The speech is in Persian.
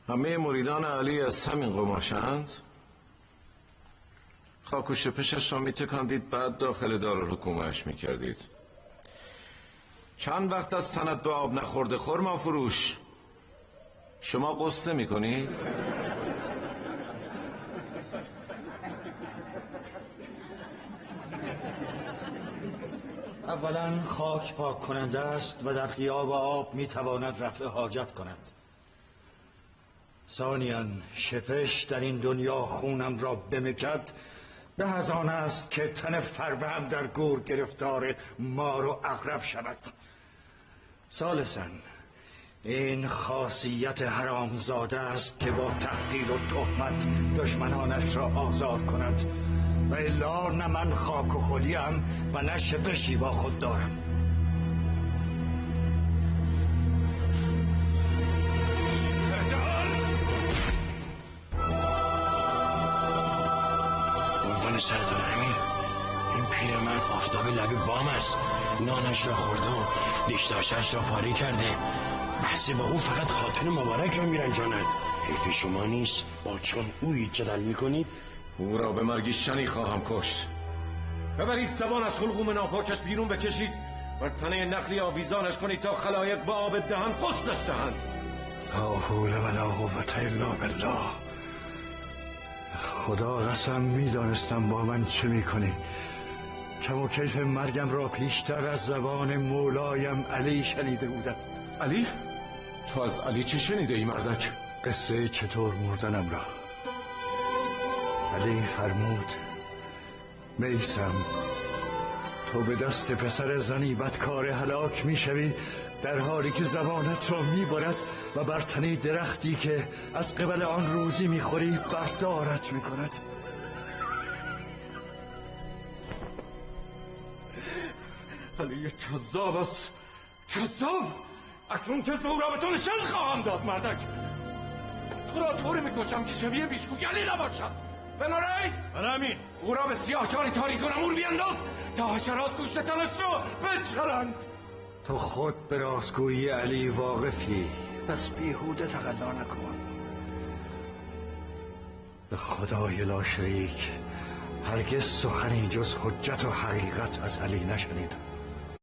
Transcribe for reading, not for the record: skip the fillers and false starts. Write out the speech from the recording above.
همه مریدان علی از همین قماشند؟ خاک و شپشش را میتکاندید، بعد داخل دارالحکومه‌اش میکردید. چند وقت از تنت به آب نخورده خرما فروش، شما قصه میکنی؟ اولا خاک پاک کننده است و در غیاب آب میتواند رفع حاجت کند. ثانیاً شپش در این دنیا خونم را بمکد به از آن است که تن فربهم در گور گرفتار مار و عقرب شود. ثالثاً این خاصیت حرامزاده است که با تحقیر و تهمت دشمنانش را آزار کند، و الا نه من خاک و خلیم و نه شپشی با خود دارم. قربان سرتان امیر، این پیرمرد آفتاب لب بام است. نانش را خورده و دیشتاشش را پاره کرده. بحث با او فقط خاطر مبارک را میرنجاند. حیف شما نیست با چون اویی جدل میکنید؟ او را به مرگی شنی خواهم کشت. ببرید زبان از حلقوم ناپاکش بیرون بکشید، بر تنه نخلی آویزانش کنید تا خلایق به آب دهن غسلش دهند. لا حول ولا قوة الا بالله. خدا قسم میدانستم با من چه میکنی. کم و کیف مرگم را پیشتر از زبان مولایم علی شنیده بودم. علی؟ تو از علی چه شنیده ای مردک؟ قصه چطور مردنم را. علی فرمود میسم، تو به دست پسر زنی بدکار هلاک میشوی در حالی که زبانت را میبرد و بر تنه درختی که از قبل آن روزی میخوری بردارت میکند. علی کذاب است، کذاب. اکنون که او را به تو نشان خواهم داد مردک. تو را طوری میکشم که شبیه بیشگوگلی نباشد. بنا رئیس، امین، او را به سیاهچال تاریک و نمور بینداز تا حشرات گوشت تنش را بچرند. تو خود به راستگویی علی واقفی، پس بیهوده تقلا نکن. به خدای لا شریک هرگز سخنی جز حجت و حقیقت از علی نشنیدم.